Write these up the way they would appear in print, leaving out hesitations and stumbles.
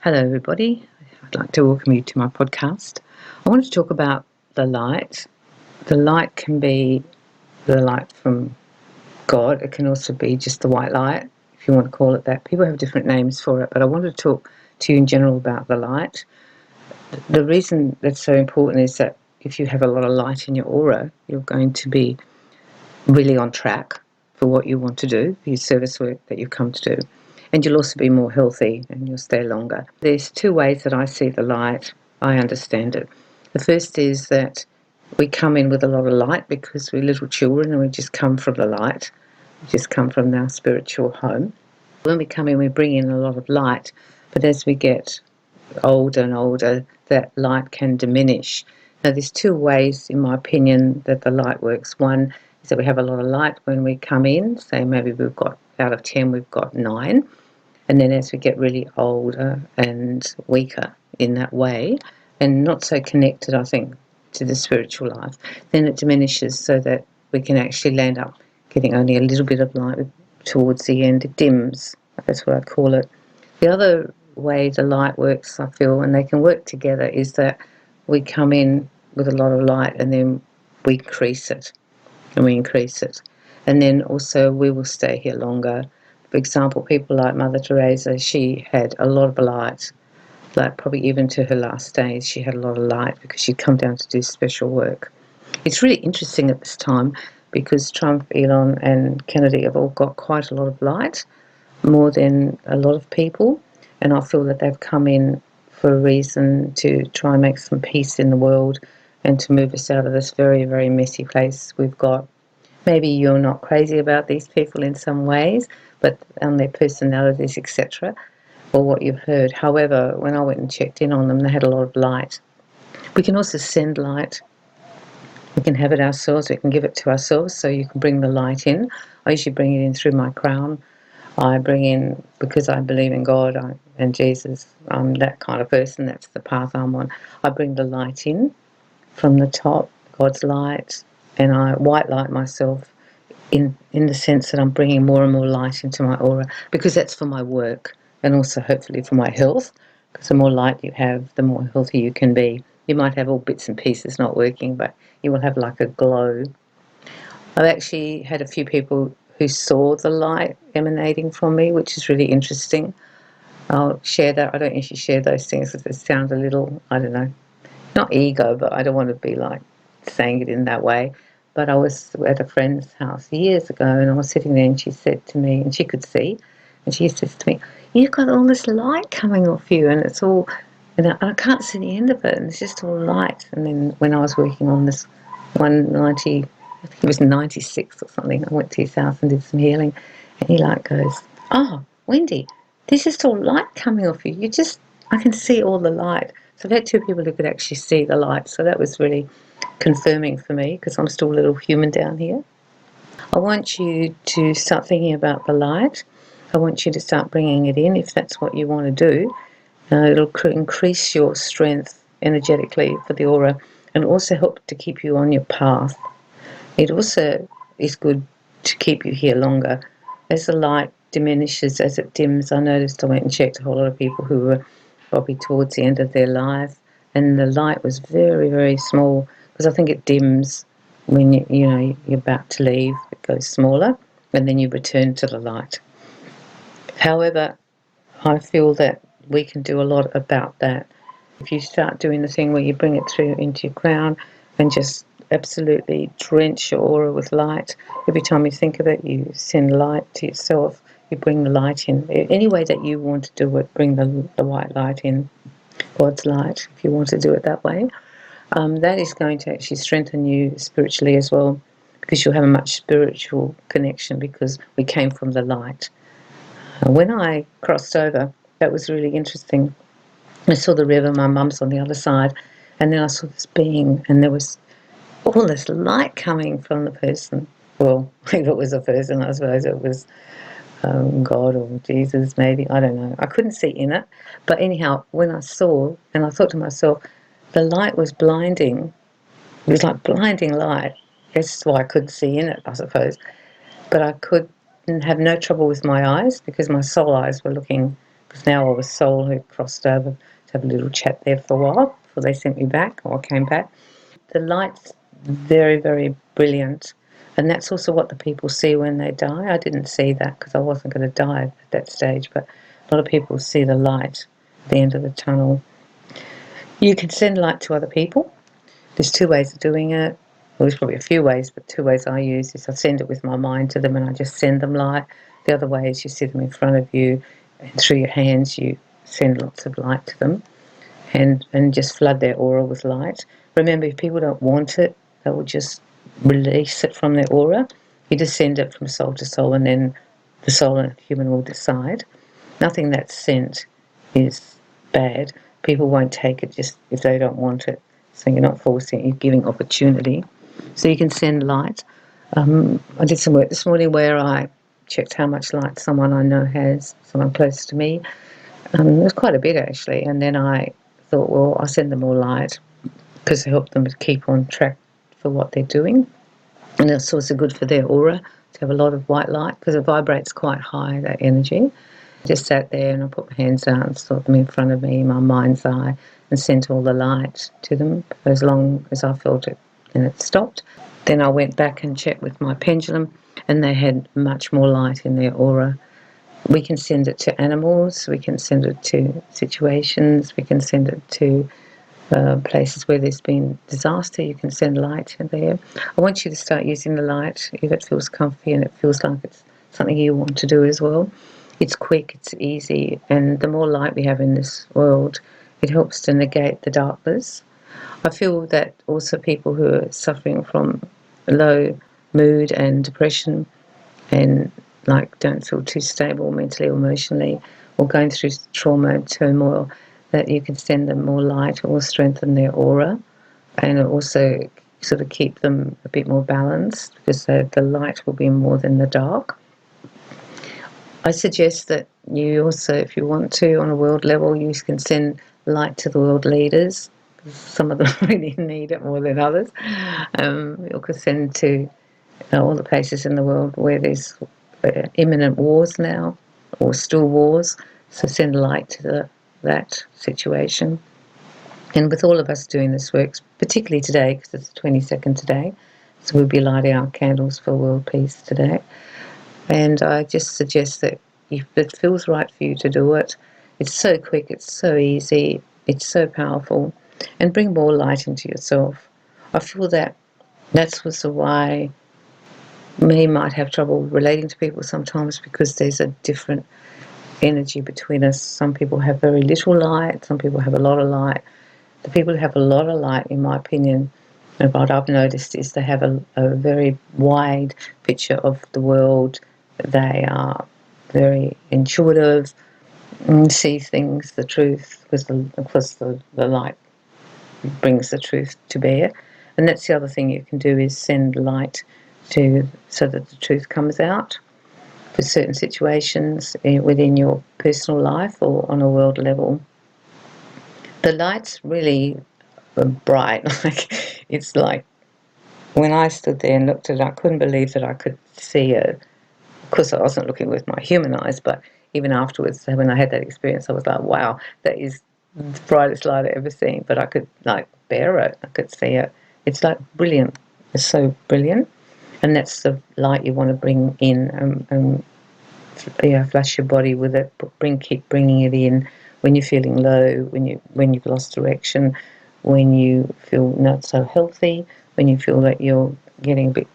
Hello, everybody. I'd like to welcome you to my podcast. I want to talk about the light. The light can be the light from God. It can also be just the white light, if you want to call it that. People have different names for it, but I want to talk to you in general about the light. The reason that's so important is that if you have a lot of light in your aura, you're going to be really on track for what you want to do, for your service work that you come to do. And you'll also be more healthy and you'll stay longer. There's two ways that I see the light. I understand it. The first is that we come in with a lot of light because we're little children and we just come from the light. We just come from our spiritual home. When we come in, we bring in a lot of light. But as we get older and older, that light can diminish. Now, there's two ways, in my opinion, that the light works. One is that we have a lot of light when we come in. Say maybe we've got, out of 10, we've got 9. And then as we get really older and weaker in that way, and not so connected, I think, to the spiritual life, then it diminishes so that we can actually land up getting only a little bit of light towards the end. It dims. That's what I call it. The other way the light works, I feel, and they can work together, is that we come in with a lot of light and then we increase it. And then also we will stay here longer. For example, people like Mother Teresa, she had a lot of light, like probably even to her last days, she had a lot of light because she'd come down to do special work. It's really interesting at this time because Trump, Elon and Kennedy have all got quite a lot of light, more than a lot of people. And I feel that they've come in for a reason to try and make some peace in the world and to move us out of this very, very messy place we've got. Maybe you're not crazy about these people in some ways, but on their personalities, etc., or what you've heard. However, when I went and checked in on them, they had a lot of light. We can also send light. We can have it ourselves. We can give it to ourselves, so you can bring the light in. I usually bring it in through my crown. I bring in, because I believe in God and Jesus, I'm that kind of person. That's the path I'm on. I bring the light in from the top, God's light, and I white light myself in the sense that I'm bringing more and more light into my aura, because that's for my work and also hopefully for my health, because the more light you have, the more healthy you can be. You might have all bits and pieces not working, but you will have like a glow. I've actually had a few people who saw the light emanating from me, which is really interesting. I'll share that. I don't usually share those things because it sounds a little, I don't know, not ego, but I don't want to be like saying it in that way. But I was at a friend's house years ago and I was sitting there and she said to me, and she could see, and she says to me, "You've got all this light coming off you and it's all, and I can't see the end of it and it's just all light." And then when I was working on this 190, I think it was 96 or something, I went to his house and did some healing, and he like goes, "Oh, Wendy, there's just all light coming off you. I can see all the light." So I've had two people who could actually see the light, so that was really confirming for me because I'm still a little human down here. I want you to start thinking about the light. I want you to start bringing it in if that's what you want to do. It'll increase your strength energetically for the aura and also help to keep you on your path. It also is good to keep you here longer. As the light diminishes, as it dims, I noticed I went and checked a whole lot of people who were probably towards the end of their life, and the light was very, very small because I think it dims when you're about to leave. It goes smaller, and then you return to the light. However, I feel that we can do a lot about that. If you start doing the thing where you bring it through into your crown and just absolutely drench your aura with light, every time you think of it, you send light to yourself, you bring the light in. Any way that you want to do it, bring the white light in, God's light, if you want to do it that way. That is going to actually strengthen you spiritually as well, because you'll have a much spiritual connection because we came from the light. When I crossed over, that was really interesting. I saw the river, my mum's on the other side, and then I saw this being, and there was all this light coming from the person. Well, if it was a person, I suppose it was God or Jesus maybe, I don't know. I couldn't see in it. But anyhow, when I saw, and I thought to myself, the light was blinding. It was like blinding light. That's why I couldn't see in it, I suppose. But I could have no trouble with my eyes because my soul eyes were looking because now I was soul who crossed over to have a little chat there for a while before they sent me back, or I came back. The light's very, very brilliant. And that's also what the people see when they die. I didn't see that because I wasn't going to die at that stage, but a lot of people see the light at the end of the tunnel. You can send light to other people. There's two ways of doing it. Well, there's probably a few ways, but two ways I use is I send it with my mind to them and I just send them light. The other way is you see them in front of you and through your hands you send lots of light to them and just flood their aura with light. Remember, if people don't want it, they will just release it from their aura. You just send it from soul to soul and then the soul and the human will decide. Nothing that's sent is bad. People won't take it just if they don't want it. So you're not forcing it, you're giving opportunity. So you can send light. I did some work this morning where I checked how much light someone I know has, someone close to me. It was quite a bit actually. And then I thought, well, I'll send them more light because it helps them to keep on track for what they're doing. And it's also good for their aura to have a lot of white light because it vibrates quite high, that energy. I just sat there and I put my hands out and saw them in front of me in my mind's eye and sent all the light to them for as long as I felt it, and it stopped. Then I went back and checked with my pendulum and they had much more light in their aura. We can send it to animals, we can send it to situations, we can send it to places where there's been disaster. You can send light in there. I want you to start using the light if it feels comfy and it feels like it's something you want to do as well. It's quick, it's easy, and the more light we have in this world, it helps to negate the darkness. I feel that also people who are suffering from low mood and depression and like don't feel too stable mentally or emotionally or going through trauma and turmoil, that you can send them more light or strengthen their aura and also sort of keep them a bit more balanced because the light will be more than the dark. I suggest that you also, if you want to, on a world level, you can send light to the world leaders. Some of them really need it more than others. You can send to all the places in the world where there's imminent wars now or still wars. So send light to that situation. And with all of us doing this work, particularly today, because it's the 22nd today, so we'll be lighting our candles for world peace today. And I just suggest that if it feels right for you to do it, it's so quick, it's so easy, it's so powerful, and bring more light into yourself. I feel that that's also why me might have trouble relating to people sometimes because there's a different energy between us. Some people have very little light, some people have a lot of light. The people who have a lot of light, in my opinion, and what I've noticed is they have a very wide picture of the world. They are very intuitive, see things, the truth, because the light brings the truth to bear. And that's the other thing you can do is send light so that the truth comes out for certain situations within your personal life or on a world level. The light's really bright. Like it's like when I stood there and looked at it, I couldn't believe that I could see it. Of course, I wasn't looking with my human eyes, but even afterwards, when I had that experience, I was like, wow, that is the brightest light I've ever seen. But I could like bear it. I could see it. It's like brilliant. It's so brilliant. And that's the light you want to bring in and flush your body with it. Keep bringing it in when you're feeling low, when you've lost direction, when you feel not so healthy, when you feel that you're getting a bit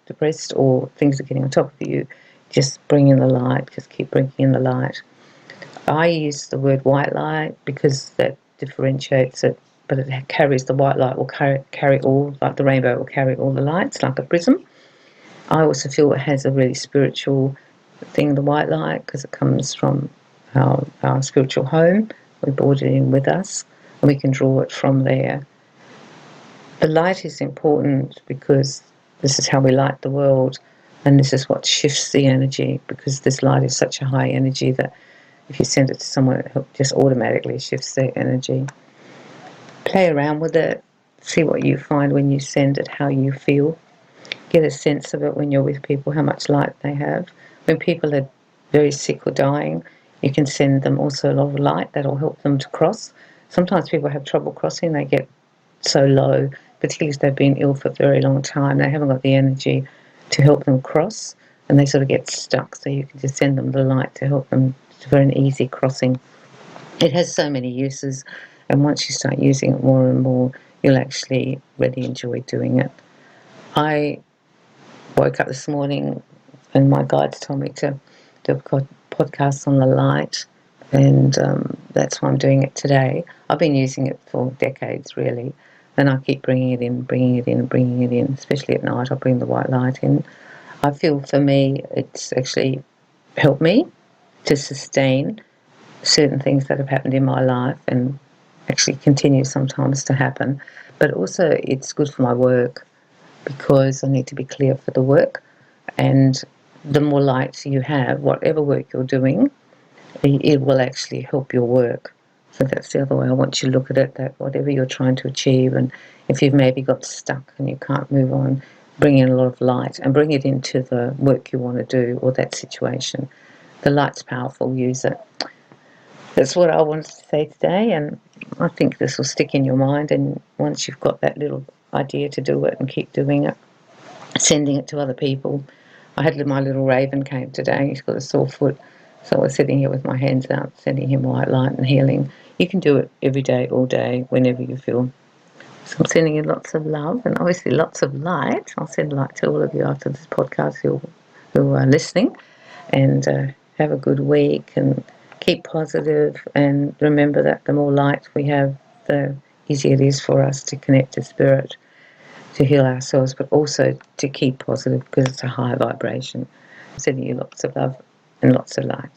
depressed or things are getting on top of you. Just bring in the light. Just keep bringing in the light. I use the word white light because that differentiates it, but it carries the white light will carry all, like the rainbow will carry all the lights like a prism. I also feel it has a really spiritual thing, the white light, because it comes from our spiritual home. We brought it in with us and we can draw it from there. The light is important because this is how we light the world and this is what shifts the energy, because this light is such a high energy that if you send it to someone, it just automatically shifts their energy. Play around with it, see what you find when you send it, how you feel. Get a sense of it when you're with people, how much light they have. When people are very sick or dying, You can send them also a lot of light that will help them to cross. Sometimes people have trouble crossing, they get so low, particularly if they've been ill for a very long time, they haven't got the energy to help them cross, and they sort of get stuck. So you can just send them the light to help them for an easy crossing. It has so many uses, and once you start using it more and more, you'll actually really enjoy doing it. I woke up this morning and my guides told me to do a podcast on the light, and that's why I'm doing it today. I've been using it for decades, really, and I keep bringing it in, bringing it in, bringing it in, especially at night. I'll bring the white light in. I feel for me, it's actually helped me to sustain certain things that have happened in my life and actually continue sometimes to happen. But also it's good for my work because I need to be clear for the work, and the more lights you have, whatever work you're doing, it will actually help your work. So that's the other way I want you to look at it, that whatever you're trying to achieve, and if you've maybe got stuck and you can't move on, bring in a lot of light and bring it into the work you want to do or that situation. The light's powerful, use it. That's what I wanted to say today, and I think this will stick in your mind, and once you've got that little idea to do it and keep doing it, sending it to other people. I had my little raven came today, he's got a sore foot, so I was sitting here with my hands out, sending him white light and healing. You can do it every day, all day, whenever you feel. So I'm sending you lots of love and obviously lots of light. I'll send light to all of you after this podcast who are listening, and have a good week and keep positive, and remember that the more light we have, the easier it is for us to connect to spirit, to heal ourselves, but also to keep positive because it's a high vibration. I'm sending you lots of love and lots of light.